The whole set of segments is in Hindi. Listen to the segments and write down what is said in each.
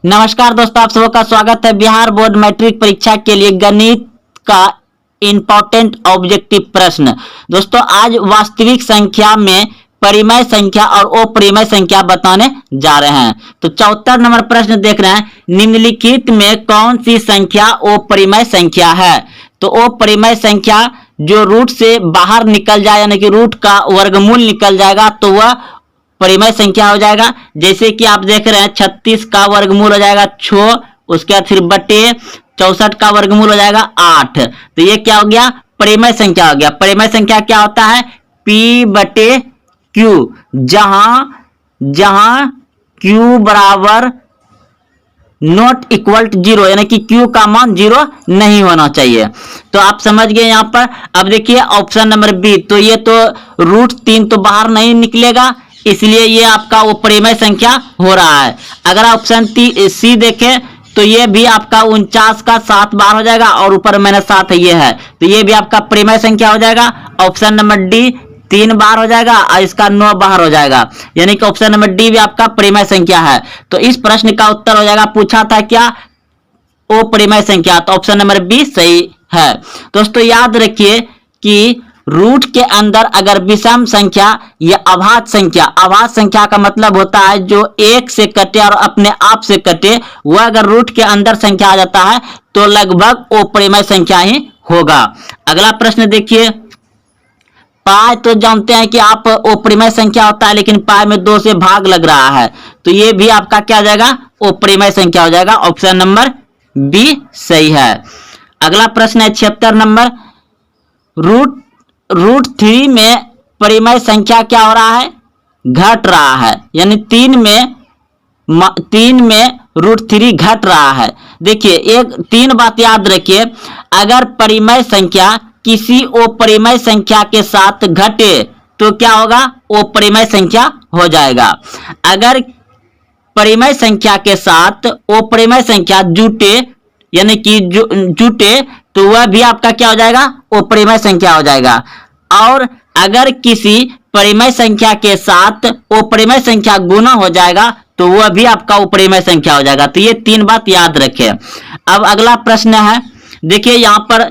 नमस्कार दोस्तों, आप सबका स्वागत है। बिहार बोर्ड मैट्रिक परीक्षा के लिए गणित का इंपॉर्टेंट ऑब्जेक्टिव प्रश्न। दोस्तों आज वास्तविक संख्या में परिमेय संख्या और अपरिमेय संख्या बताने जा रहे हैं। तो 74 नंबर प्रश्न देख रहे हैं, निम्नलिखित में कौन सी संख्या अपरिमेय संख्या है। तो अपरिमेय संख्या जो रूट से बाहर निकल जाए यानी कि रूट का वर्गमूल निकल जाएगा तो वह परिमेय संख्या हो जाएगा। जैसे कि आप देख रहे हैं 36 का वर्गमूल हो जाएगा 6, उसके बाद फिर बटे 64 का वर्गमूल हो जाएगा 8। तो ये क्या हो गया, परिमेय संख्या हो गया। परिमेय संख्या क्या होता है, P बटे Q, जहां Q बराबर नॉट इक्वल टू 0 यानी कि Q का मान 0 नहीं होना चाहिए। तो आप समझ गए यहाँ पर। अब देखिए ऑप्शन नंबर बी, तो ये तो रूट 3 तो बाहर नहीं निकलेगा, इसलिए ये आपका वो परिमेय संख्या हो रहा है। अगर ऑप्शन सी देखें तो ये भी आपका 49 का 7 बार हो जाएगा और ऊपर मैंने 7 ये है, तो ये भी आपका परिमेय संख्या हो जाएगा। ऑप्शन नंबर डी 3 बार हो जाएगा और इसका 9 बार हो जाएगा, यानी कि ऑप्शन नंबर डी भी आपका परिमेय संख्या है। तो इस प्रश्न का उत्तर हो जाएगा, पूछा था क्या अपरिमेय संख्या, तो ऑप्शन नंबर बी सही है। दोस्तों याद रखिए कि रूट के अंदर अगर विषम संख्या या अभाज्य संख्या का मतलब होता है जो एक से कटे और अपने आप से कटे, वह अगर रूट के अंदर संख्या आ जाता है तो लगभग अपरिमेय संख्या ही होगा। अगला प्रश्न देखिए, पाई तो जानते हैं कि आप अपरिमेय संख्या होता है, लेकिन पाई में 2 से भाग लग रहा है, तो ये भी आपका क्या हो जाएगा, अपरिमेय संख्या हो जाएगा। ऑप्शन नंबर बी सही है। अगला प्रश्न है 76 नंबर, रूट 3 में परिमेय संख्या क्या हो रहा है, घट रहा है, यानी 3 में रूट 3 घट रहा है। देखिए एक 3 बात याद रखिए, अगर परिमेय संख्या किसी अपरिमेय संख्या के साथ घटे तो क्या होगा, अपरिमेय संख्या हो जाएगा। अगर परिमेय संख्या के साथ अपरिमेय संख्या जुटे यानी कि जुटे तो वह भी आपका क्या हो जाएगा, अपरिमेय संख्या हो जाएगा। और अगर किसी परिमेय संख्या के साथ अपरिमेय संख्या गुना हो जाएगा तो वह भी आपका अपरिमेय संख्या हो जाएगा। तो ये 3 बात याद रखें। अब अगला प्रश्न है, देखिए यहाँ पर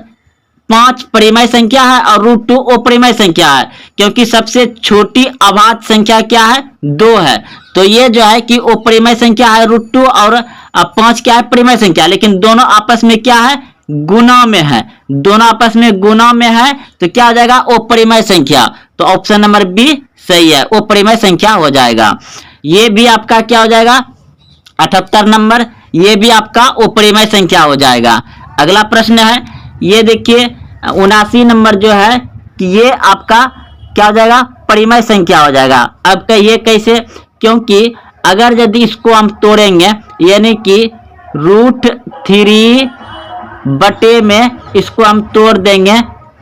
5 परिमेय संख्या है और रूट 2 अपरिमेय संख्या है, क्योंकि सबसे छोटी अभाज्य संख्या क्या है, 2 है। तो ये जो है कि अपरिमेय संख्या है रूट 2 और 5 क्या है, परिमेय संख्या, लेकिन दोनों आपस में क्या है, गुना में है। दोनों आपस में गुना में है तो क्या हो जाएगा, अपरिमेय संख्या। तो ऑप्शन नंबर बी सही है, अपरिमेय संख्या हो जाएगा। ये भी आपका क्या हो जाएगा, 78 नंबर, ये भी आपका अपरिमेय संख्या हो जाएगा। अगला प्रश्न है, ये देखिए 79 नंबर जो है कि ये आपका क्या हो जाएगा, परिमेय संख्या हो जाएगा। अब कहिए कैसे, क्योंकि अगर यदि इसको हम तोड़ेंगे यानी कि रूट 3 बटे में इसको हम तोड़ देंगे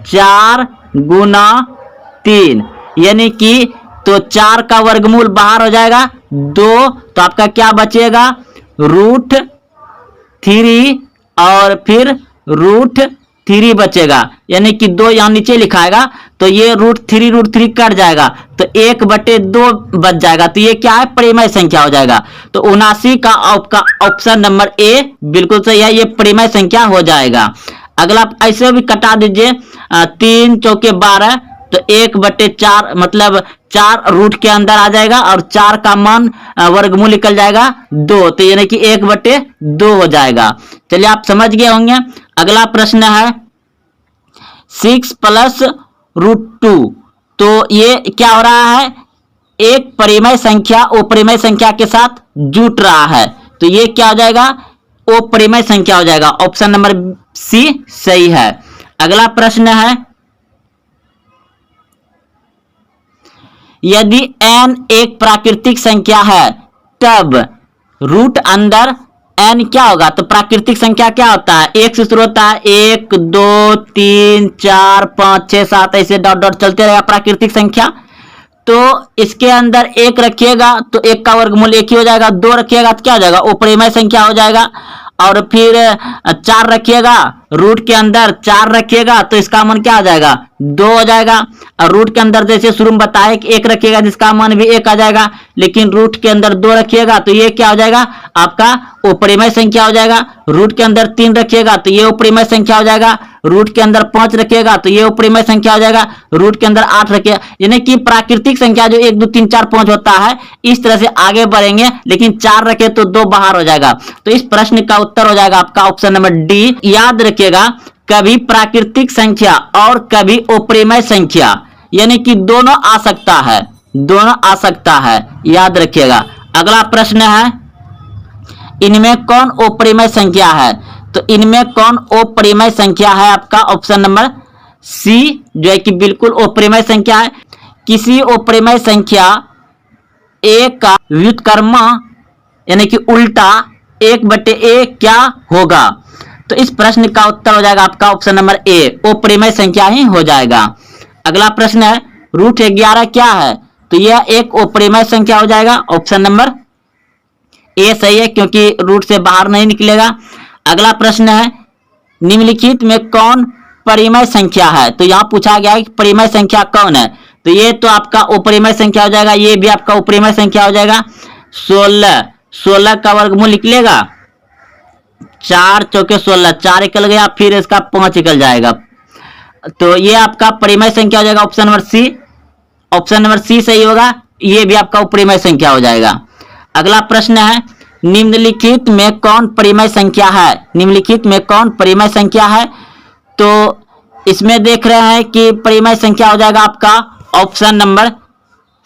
4 गुना 3, यानी कि तो 4 का वर्गमूल बाहर हो जाएगा 2, तो आपका क्या बचेगा, रूट 3 और फिर रूट 3 बचेगा, यानी कि 2 यहाँ नीचे लिखाएगा तो ये रूट 3 कट जाएगा तो 1 बटे 2 बच जाएगा। तो ये क्या है, परिमेय संख्या हो जाएगा। तो 79 का आपका ऑप्शन नंबर ए बिल्कुल सही है, ये परिमेय संख्या हो जाएगा। अगला ऐसे भी कटा दीजिए, 3 चौके 12, तो 1 बटे 4 मतलब 4 रूट के अंदर आ जाएगा और 4 का मान वर्गमूल निकल जाएगा 2, तो यानी कि 1 बटे 2 हो जाएगा। चलिए आप समझ गए होंगे। अगला प्रश्न है 6 प्लस रूट 2, तो ये क्या हो रहा है, एक परिमेय संख्या अपरिमेय संख्या के साथ जुट रहा है, तो ये क्या हो जाएगा, अपरिमेय संख्या हो जाएगा। ऑप्शन नंबर सी सही है। अगला प्रश्न है, यदि n एक प्राकृतिक संख्या है तब रूट अंदर n क्या होगा, तो प्राकृतिक संख्या क्या होता है, 1 से शुरू होता है, 1 2 3 4 5 6 7 ऐसे डॉट डॉट चलते रहेगा प्राकृतिक संख्या। तो इसके अंदर 1 रखिएगा तो 1 का वर्गमूल 1 ही हो जाएगा, 2 रखिएगा तो क्या हो जाएगा, अपरिमेय संख्या हो जाएगा। और फिर 4 रखिएगा, रूट के अंदर 4 रखिएगा तो इसका मान क्या आ जाएगा, 2 हो जाएगा। और रूट के अंदर जैसे शुरू में बताया कि 1 रखिएगा जिसका मान भी 1 आ जाएगा, लेकिन रूट के अंदर 2 रखिएगा तो ये क्या हो जाएगा, आपका अपरिमेय संख्या हो जाएगा। रूट के अंदर 3 रखिएगा तो ये अपरिमेय संख्या हो जाएगा। रूट के अंदर 5 रखिएगा तो ये अपरिमेय संख्या हो जाएगा। रूट के अंदर 8 रखिएगा, यानी कि प्राकृतिक संख्या जो 1 2 3 4 5 होता है, इस तरह से आगे बढ़ेंगे, लेकिन 4 रखे तो 2 बाहर हो जाएगा। तो इस प्रश्न का उत्तर हो जाएगा आपका ऑप्शन नंबर डी। याद रखिएगा, कभी प्राकृतिक संख्या और कभी अपरिमेय संख्या, यानी कि दोनों आ सकता है, दोनों आ सकता है, याद रखिएगा। अगला प्रश्न है, इनमें कौन अपरिमेय संख्या है? तो इनमें कौन अपरिमेय संख्या है? आपका ऑप्शन नंबर सी जो है कि बिल्कुल अपरिमेय संख्या है। किसी अपरिमेय संख्या a का व्युत्क्रम यानी कि उल्टा 1/a क्या होगा? तो इस प्रश्न का उत्तर हो जाएगा आपका ऑप्शन नंबर ए, अपरिमेय संख्या ही हो जाएगा। अगला प्रश्न है, √11 क्या है? तो यह एक अपरिमेय संख्या हो जाएगा। ऑप्शन नंबर ए सही है, क्योंकि रूट से बाहर नहीं निकलेगा। अगला प्रश्न है, निम्नलिखित में कौन परिमेय संख्या है? तो यहां पूछा गया है कि परिमेय संख्या कौन है? तो ये तो आपका अपरिमेय संख्या हो जाएगा, ये भी आपका अपरिमेय संख्या हो जाएगा। 16 का वर्गमूल निकलेगा, 4 चौके 16, 4 निकल गया, फिर इसका 5 निकल जाएगा, तो ये आपका परिमेय संख्या हो जाएगा। Option number C, option number C सही होगा, ये भी आपका अपरिमेय संख्या हो जाएगा। अगला प्रश्न है, निम्नलिखित में कौन परिमेय संख्या है? निम्नलिखित में कौन परिमेय संख्या है? तो इसमें देख रहे हैं कि परिमेय संख्या हो जाएगा आपका ऑप्शन नंबर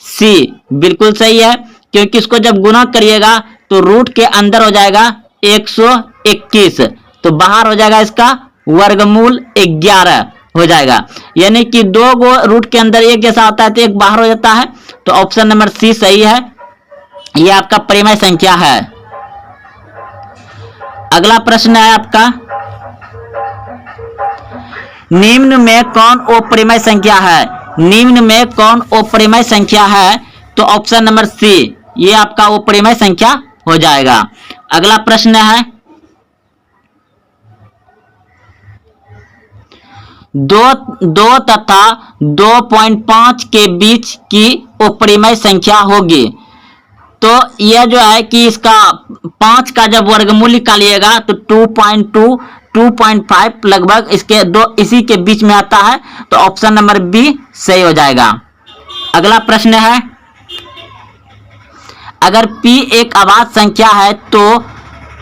सी, बिल्कुल सही है, क्योंकि इसको जब गुना करिएगा तो रूट के अंदर हो जाएगा 121, तो बाहर हो जाएगा इसका वर्गमूल 11 हो जाएगा, यानी कि 2 गो रूट के अंदर एक जैसा होता है तो एक बाहर हो जाता है। तो ऑप्शन नंबर सी सही है, यह आपका परिमेय संख्या है। अगला प्रश्न है आपका, निम्न में कौन अपरिमेय संख्या है? निम्न में कौन अपरिमेय संख्या है? तो ऑप्शन नंबर सी, ये आपका अपरिमेय संख्या हो जाएगा। अगला प्रश्न है, 2 तथा 2.5 के बीच की अपरिमेय संख्या होगी। तो यह जो है कि इसका 5 का जब वर्गमूल निकालिएगा तो 2.2 2.5 लगभग इसके दो इसी के बीच में आता है, तो ऑप्शन नंबर बी सही हो जाएगा। अगला प्रश्न है, अगर p एक अभाज्य संख्या है तो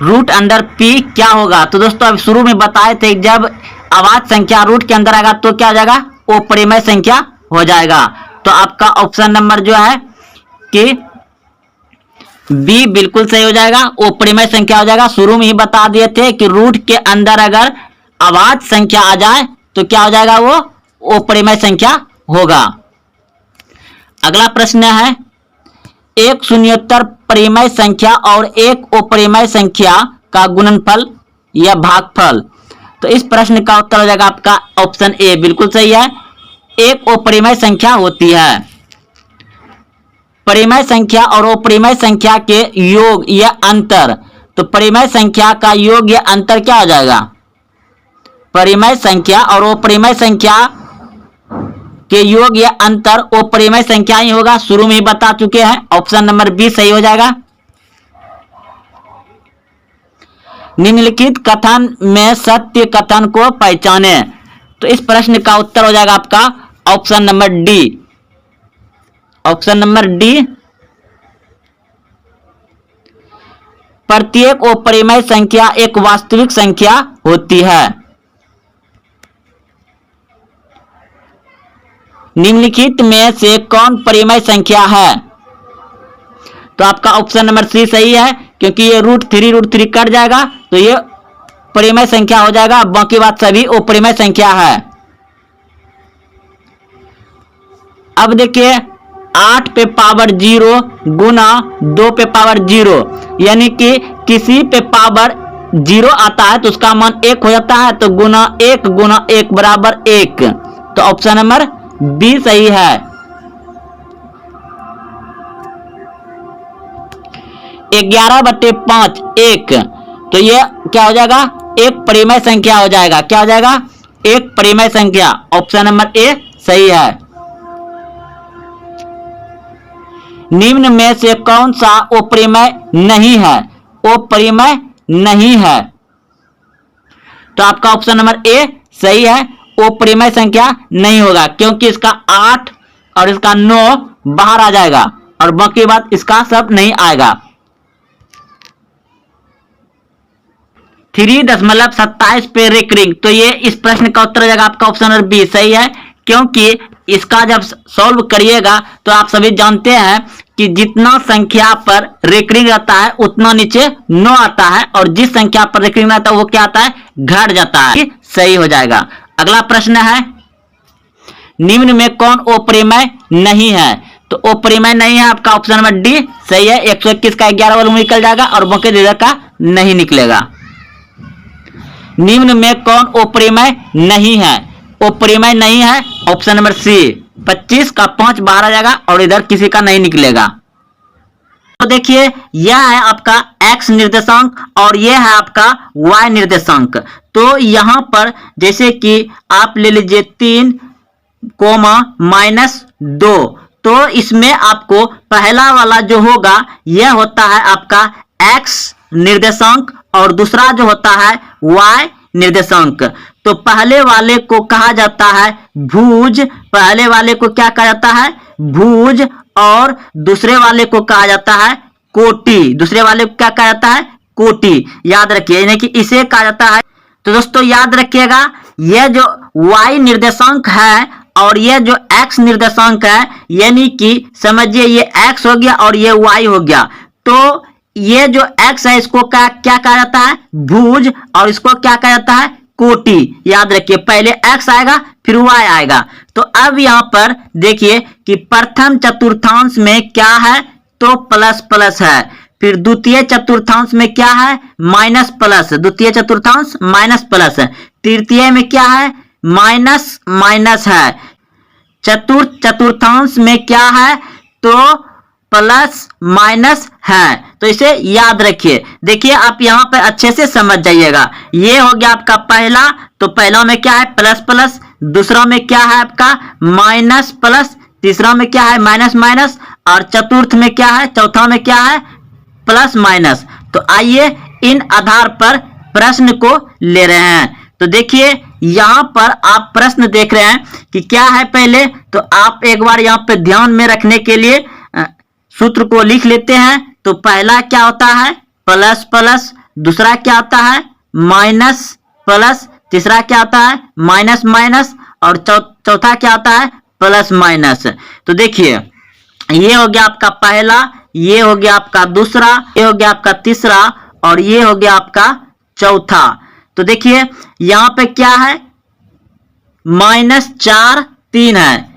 रूट अंडर p क्या होगा? तो दोस्तों अब शुरू में बताए थे, जब अभाज्य संख्या रूट के अंदर आएगा तो क्या हो जाएगा? अपरिमेय संख्या हो जाएगा। तो आपका ऑप्शन नंबर जो है कि बी बिल्कुल सही हो जाएगा, अपरिमेय संख्या हो जाएगा। शुरू में ही बता दिए थे कि रूट के अंदर अगर अभाज्य संख्या आ जाए तो क्या हो जाएगा? वो अपरिमेय संख्या होगा। अगला प्रश्न है, एक शून्योत्तर परिमेय संख्या और एक अपरिमेय संख्या का गुणनफल या भागफल। तो इस प्रश्न का उत्तर हो जाएगा आपका ऑप्शन ए, बिल्कुल सही है, एक अपरिमेय संख्या होती है। परिमेय संख्या और अपरिमेय संख्या के योग या अंतर, तो परिमेय संख्या का योग या अंतर क्या हो जाएगा? परिमेय संख्या और अपरिमेय संख्या के योग या अंतर अपरिमेय संख्या ही होगा, शुरू में ही बता चुके हैं। ऑप्शन नंबर बी सही हो जाएगा। निम्नलिखित कथन में सत्य कथन को पहचाने, तो इस प्रश्न का उत्तर हो जाएगा आपका option number D, option number D. प्रत्येक अपरिमेय संख्या एक वास्तविक संख्या होती है। निम्नलिखित में से कौन परिमेय संख्या है? तो आपका ऑप्शन नंबर सी सही है, क्योंकि ये √3 कट जाएगा तो ये परिमेय संख्या हो जाएगा, बाकी बात सभी अपरिमेय संख्या है। अब देखिए, 8 पे पावर 0 गुना 2 पे पावर 0, यानी कि किसी पे पावर 0 आता है तो उसका मान 1 हो जाता है, तो गुना 1 बराबर 1, तो ऑप्शन नंबर बी सही है। 11/5 1, तो ये क्या हो जाएगा? एक परिमेय संख्या हो जाएगा। क्या हो जाएगा? एक परिमेय संख्या, ऑप्शन नंबर ए सही है। निम्न में से कौन सा अपरिमेय नहीं है? अपरिमेय नहीं है। तो आपका ऑप्शन नंबर ए सही है, अपरिमेय संख्या नहीं होगा, क्योंकि इसका 8 और इसका 9 बाहर आ जाएगा और बाकी बात इसका सब नहीं आएगा। 3.27 पे रेकरिंग, तो ये इस प्रश्न का उत्तर हो जाएगा आपका ऑप्शन नंबर बी सही है, क्योंकि इसका जब सॉल्व करिएगा तो आप सभी जानते हैं कि जितना संख्या पर रेकरिंग रहता है उतना नीचे 9 आता है, और जिस संख्या पर रेकरिंग रहता है वो क्या आता है, घट जाता है। सही हो जाएगा। अगला प्रश्न है, निम्न में कौन अपरिमेय नहीं है? तो अपरिमेय नहीं है आपका ऑप्शन नंबर डी सही है, 121 का 11 वॉल्यूम निकल जाएगा और बाकी रिजल्ट का नहीं निकलेगा। निम्न में कौन अपरिमेय नहीं है? अपरिमेय नहीं है ऑप्शन नंबर सी, 25 का 5 बाहर आ जाएगा और इधर किसी का नहीं निकलेगा। तो देखिए यह है आपका x निर्देशांक और यह है आपका y निर्देशांक। तो यहां पर जैसे कि आप ले लीजिए 3, -2, तो इसमें आपको पहला वाला जो होगा यह होता है आपका x निर्देशांक और दूसरा जो होता है y निर्देशांक। तो पहले वाले को कहा जाता है भुज, पहले वाले को क्या कहा जाता है, भुज, और दूसरे वाले को कहा जाता है कोटि। दूसरे वाले को क्या कहा जाता है, कोटि। याद रखिए, यानी कि इसे कहा जाता है। तो दोस्तों याद रखिएगा, यह जो y निर्देशांक है और यह जो x निर्देशांक है, यानी कि समझिए ये x हो गया और ये y हो गया। तो ये जो x है इसको क्या कहा जाता है, भुज, और इसको क्या कहा जाता है, कोटि। याद रखिए, पहले x आएगा फिर y आएगा। तो अब यहां पर देखिए कि प्रथम चतुर्थांश में क्या है, तो प्लस प्लस है। फिर द्वितीय चतुर्थांश में क्या है, माइनस प्लस, द्वितीय चतुर्थांश माइनस प्लस है। तृतीय में क्या है, माइनस माइनस है। चतुर्थ चतुर्थांश में क्या है, तो प्लस माइनस है। तो इसे याद रखिए। देखिए आप यहाँ पे अच्छे से समझ जाइएगा। ये हो गया आपका पहला, तो पहला में क्या है, प्लस प्लस, दूसरा में क्या है आपका माइनस प्लस, तीसरा में क्या है माइनस माइनस, और चतुर्थ में क्या है, चौथा में क्या है प्लस माइनस। तो आइए इन आधार पर प्रश्न को ले रहे हैं। तो देखिए यहाँ पर आप प्रश्न देख रहे हैं कि क्या है पहले, तो आप एक बार यहाँ पे ध्यान में रखने के लिए सूत्र को लिख लेते हैं। तो पहला क्या होता है, प्लस प्लस, दूसरा क्या होता है माइनस प्लस, तीसरा क्या होता है माइनस माइनस, और चौथा क्या होता है प्लस माइनस। तो देखिए ये हो गया आपका पहला, ये हो गया आपका दूसरा, ये हो गया आपका तीसरा, और ये हो गया आपका चौथा। तो देखिए यहाँ पे क्या है, -4 3 है,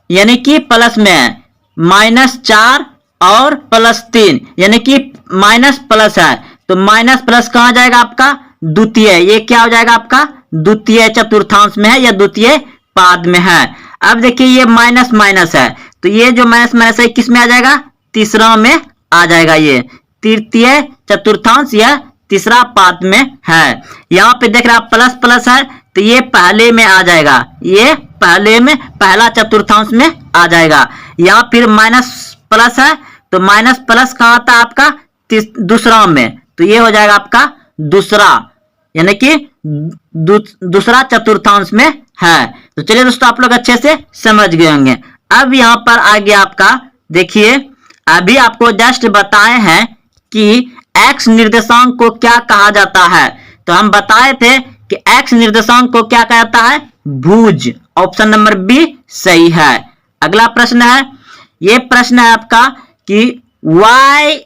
यानी कि प्लस में है, -4 और +3, यानी कि माइनस प्लस है। तो माइनस प्लस कहाँ जाएगा आपका, द्वितीय, ये क्या हो जाएगा आपका द्वितीय चतुर्थांश में है या द्वितीय पाद में है। अब देखिए ये माइनस माइनस है, तो ये जो माइनस माइनस है किस में आ जाएगा, तीसरा में आ जाएगा। ये तृतीय चतुर्थांश या तीसरा पाद में है। यहाँ पे देख रहे हैं प्लस प्लस है, तो ये पहले में आ जाएगा, ये पहले में पहला चतुर्थांश में आ जाएगा। यहाँ फिर माइनस प्लस है, तो माइनस प्लस कहाँ आता है आपका दूसरा में, तो ये हो जाएगा आपका दूसरा, यानी कि दूसरा चतुर्थांश में है। तो चलिए दोस्तों आप लोग अच्छे से समझ गए होंगे। अब यहाँ पर आ गया आपका, देखिए अभी आपको जस्ट बताए हैं कि x निर्देशांक को क्या कहा जाता है। तो हम बताए थे कि x निर्देशांक को क्या कहा जाता है, भुज। ऑप्शन नंबर बी सही है। अगला प्रश्न है, ये प्रश्न है आपका कि y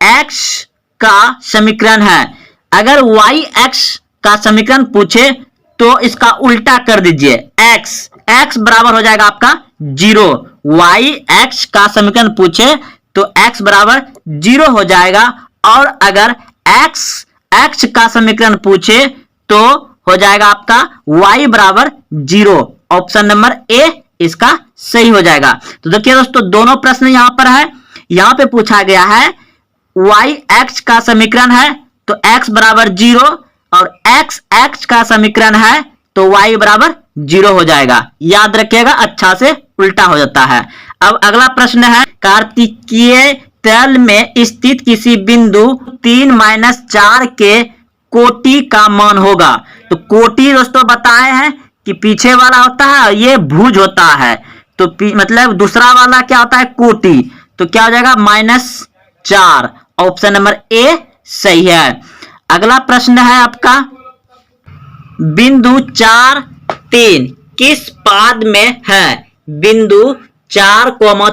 x का समीकरण है। अगर y x का समीकरण पूछे तो इसका उल्टा कर दीजिए, x बराबर हो जाएगा आपका 0। y x का समीकरण पूछे तो x बराबर 0 हो जाएगा, और अगर x का समीकरण पूछे तो हो जाएगा आपका y बराबर 0। ऑप्शन नंबर ए इसका सही हो जाएगा। तो देखिए दोस्तों दोनों प्रश्न यहां पर है। यहां पे पूछा गया है y x का समीकरण है तो x बराबर 0, और x का समीकरण है तो y बराबर 0 हो जाएगा। याद रखिएगा, अच्छा से उल्टा हो जाता है। अब अगला प्रश्न है, कार्तिकीय तल में स्थित किसी बिंदु 3-4 के कोटि का मान होगा। तो कोटि दोस्तों बताए हैं कि पीछे वाला होता है और ये भुज होता है, तो मतलब दूसरा वाला क्या होता है, कोटि। तो क्या हो जाएगा, -4। ऑप्शन नंबर ए सही है। अगला प्रश्न है आपका, बिंदु 4, 3 किस पाद में है? बिंदु 4,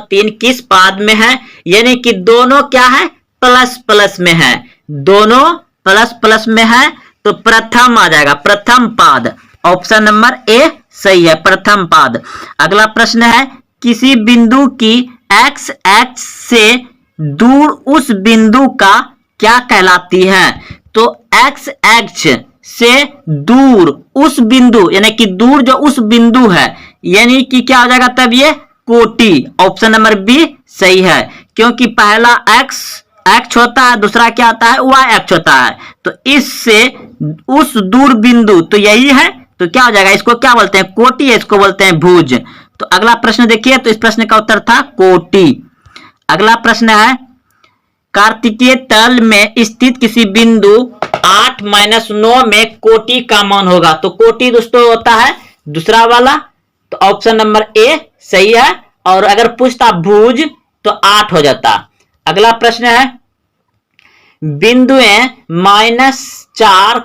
3 किस पाद में है? यानी कि दोनों क्या है, प्लस प्लस में है, दोनों प्लस प्लस में है, तो प्रथम आ जाएगा, प्रथम पाद। ऑप्शन नंबर ए सही है, प्रथम पाद। अगला प्रश्न है, किसी बिंदु की एक्स एक्स से दूर उस बिंदु का क्या कहलाती है? तो एक्स एक्स से दूर उस बिंदु, यानी कि दूर जो उस बिंदु है, यानी कि क्या हो जाएगा तब ये, कोटि। ऑप्शन नंबर बी सही है, क्योंकि पहला एक्स एक्स होता है, दूसरा क्या होता है, वाई एक्स होता है। तो इससे उस दूर बिंदु, तो यही है, तो क्या हो जाएगा, इसको क्या बोलते हैं, कोटि, इसको बोलते हैं भुज। तो अगला प्रश्न देखिए, तो इस प्रश्न का उत्तर था कोटि। अगला प्रश्न है, कार्तिकीय तल में स्थित किसी बिंदु 8-9 में कोटि का मान होगा। तो कोटि दोस्तों होता है दूसरा वाला, तो ऑप्शन नंबर ए सही है। और अगर पूछता भुज तो 8 हो जाता। अगला प्रश्न है, बिंदुएं -4,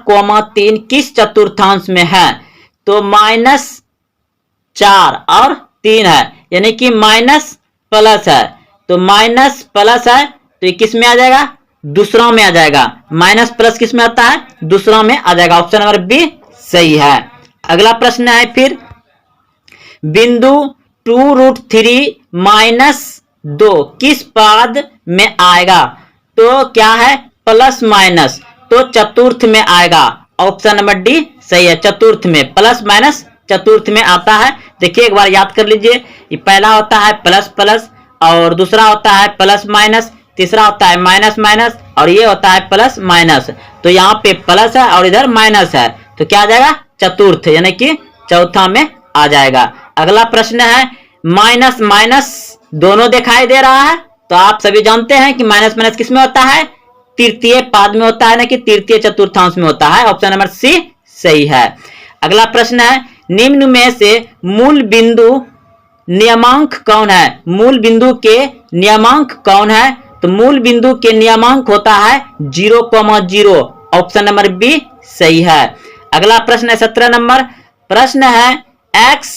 3 किस चतुर्थांश में है? तो -4 और 3 है, यानी कि माइनस प्लस है, तो माइनस प्लस है, तो ये किस में आ जाएगा, दूसरा में आ जाएगा। माइनस प्लस किस में आता है, दूसरा में आ जाएगा। ऑप्शन नंबर बी सही है। अगला प्रश्न है फिर, बिंदु 2√3-2 किस पाद में आएगा? तो क्या है, प्लस माइनस, तो चतुर्थ में आएगा। ऑप्शन नंबर डी सही है, चतुर्थ में, प्लस माइनस चतुर्थ में आता है। देखिए एक बार याद कर लीजिए, ये पहला होता है प्लस प्लस, और दूसरा होता है प्लस माइनस, तीसरा होता है माइनस माइनस, और ये होता है प्लस माइनस। तो यहाँ पे प्लस है और इधर माइनस है, तो क्या आ जाएगा, चतुर्थ, यानी कि चौथा में आ जाएगा। अगला प्रश्न है, माइनस माइनस दोनों दिखाई दे रहा है, तो आप सभी जानते हैं कि माइनस माइनस किस में होता है, तृतीय पाद में होता है, ना कि तृतीय चतुर्थांश में होता है। ऑप्शन नंबर सी सही है। अगला प्रश्न है, निम्न में से मूल बिंदु नियमांक कौन है? मूल बिंदु के नियमांक कौन है? तो मूल बिंदु के नियमांक होता है 0,0। ऑप्शन नंबर बी सही है। अगला प्रश्न है 17 नंबर, प्रश्न है, x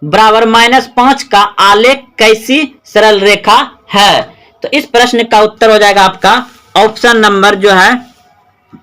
बराबर -5 का आलेख कैसी सरल रेखा है? तो इस प्रश्न का उत्तर हो जाएगा आपका ऑप्शन नंबर जो है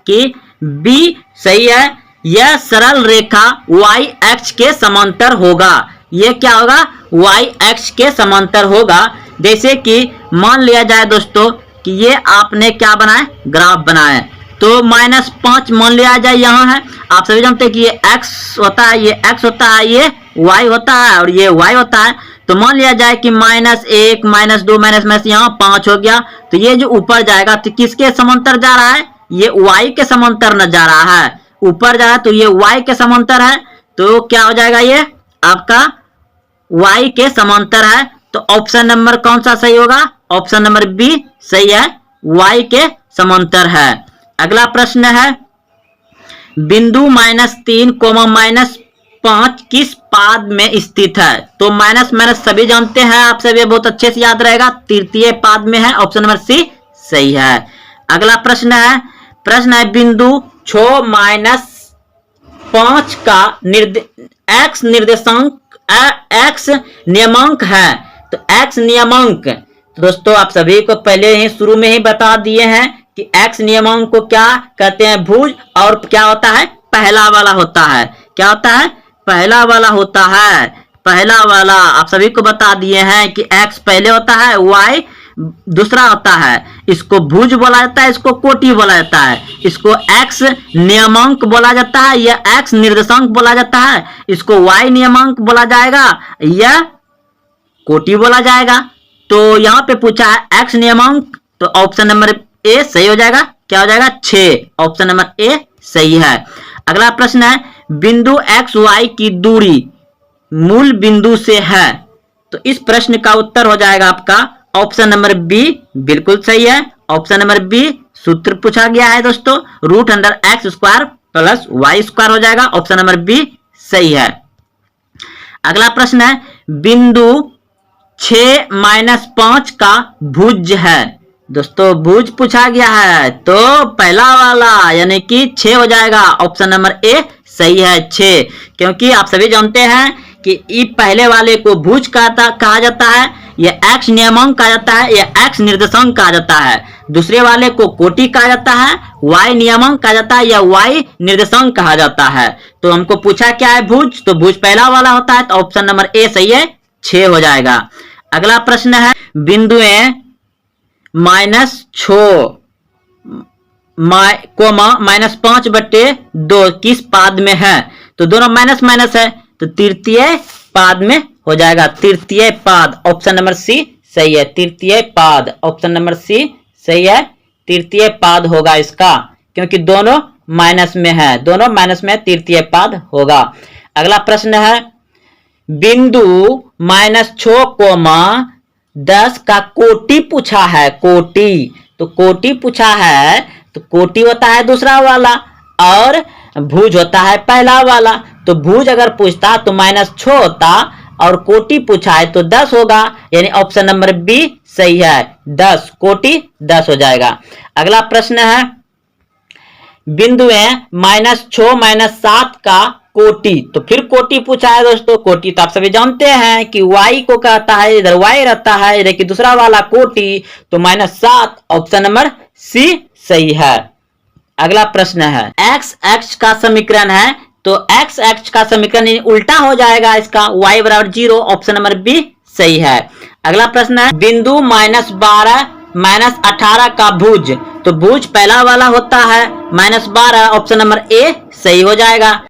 कि बी सही है। यह सरल रेखा y अक्ष के समांतर होगा। यह क्या होगा, y अक्ष के समांतर होगा। जैसे कि मान लिया जाए दोस्तों कि ये आपने क्या बनाया, ग्राफ बनाया, तो -5 मान लिया जाए यहाँ है। आप सभी जानते हैं कि ये x होता है, ये x होता है, ये y होता है और ये y होता है। तो मान लिया जाए कि -1, -2, माइनस यहाँ 5 हो गया। तो ये जो ऊपर जाएगा तो किसके समांतर जा रहा है, ये y के समांतर न जा रहा है, ऊपर जा रहा है, तो ये y के समांतर है। तो क्या हो जाएगा, ये आपका y के समांतर है। तो ऑप्शन नंबर कौन सा सही होगा, ऑप्शन नंबर बी सही है, y के समांतर है। अगला प्रश्न है, बिंदु -3, -5 किस पाद में स्थित है? तो माइनस माइनस सभी जानते हैं, आप सभी बहुत अच्छे से याद रहेगा, तृतीय पाद में है। ऑप्शन नंबर सी सही है। अगला प्रश्न है, बिंदु 6-5 का x निर्देशांक x नियमांक है। तो x नियमांक, तो दोस्तों आप सभी को पहले ही शुरू में ही बता दिए हैं कि x नियमांक को क्या कहते हैं, भुज, और क्या होता है, पहला वाला होता है। क्या होता है, पहला वाला होता है, पहला वाला आप सभी को बता दिए हैं कि x पहले होता है, y दूसरा होता है। इसको भुज बोला जाता है, इसको कोटि बोला जाता है, इसको x नियमांक बोला जाता है, यह x निर्देशांक बोला जाता है, इसको y नियमांक बोला जाएगा, यह कोटि बोला जाएगा। तो यहाँ पे पूछा है x नियमांक, तो ऑप्शन नंबर ए सही हो जाएगा। क्या हो जाएगा, 6। ऑप्शन नंबर ए सही है। अगला प्रश्न है, बिंदु x y की दूरी मूल बिंदु से है। तो इस प्रश्न का उत्तर हो जाएगा आपका ऑप्शन नंबर बी बिल्कुल सही है। ऑप्शन नंबर बी सूत्र पूछा गया है दोस्तों, √x² प्लस y² हो जाएगा। ऑप्शन नंबर बी सही है। अगला प्रश्न है, बिंदु 6-5 का भुज है। दोस्तों भुज पूछा गया है तो पहला वाला यानी कि 6 हो जाएगा। ऑप्शन नंबर ए सही है 6, क्योंकि आप सभी जानते हैं कि ई पहले वाले को भुज कहा जाता है, यह एक्स नियमांक कहा जाता है, यह एक्स निर्देशांक कहा जाता है। दूसरे वाले को कोटि कहा जाता है, वाई नियमांक कहा जाता है या वाई निर्देशांक कहा जाता है। तो हमको पूछा क्या है भुज, तो भुज पहला वाला होता है, तो ऑप्शन नंबर ए सही है 6 हो जाएगा। अगला प्रश्न है, बिंदुएं -6 -5/2 किस पाद में है। तो दोनों माइनस माइनस है तो तृतीय पाद में हो जाएगा, तृतीय पाद। ऑप्शन नंबर सी सही है, तृतीय पाद। ऑप्शन नंबर सी सही है, तृतीय पाद होगा इसका, क्योंकि दोनों माइनस में है, दोनों माइनस में तृतीय पाद होगा। अगला प्रश्न है, बिंदु -6, 10 का कोटि पूछा है, कोटि। तो कोटि पूछा है तो कोटि होता है दूसरा वाला और भुज होता है पहला वाला। तो भुज अगर पूछता तो -6 होता और कोटि पूछा है तो 10 होगा, यानी ऑप्शन नंबर बी सही है 10, कोटि 10 हो जाएगा। अगला प्रश्न है, बिंदुएं -6-7 का कोटि। तो फिर कोटि पूछा है दोस्तों, कोटि तो आप सभी जानते हैं कि y को कहता है, इधर y रहता है, इधर की दूसरा वाला कोटि, तो -7 ऑप्शन नंबर सी सही है। अगला प्रश्न है, x अक्ष का समीकरण है, तो x अक्ष का समीकरण उल्टा हो जाएगा इसका, y = 0, ऑप्शन नंबर बी सही है। अगला प्रश्न है, बिंदु -12-18 का भुज। तो भुज पहला वाला होता है -12, ऑप्शन नंबर ए सही हो जाएगा।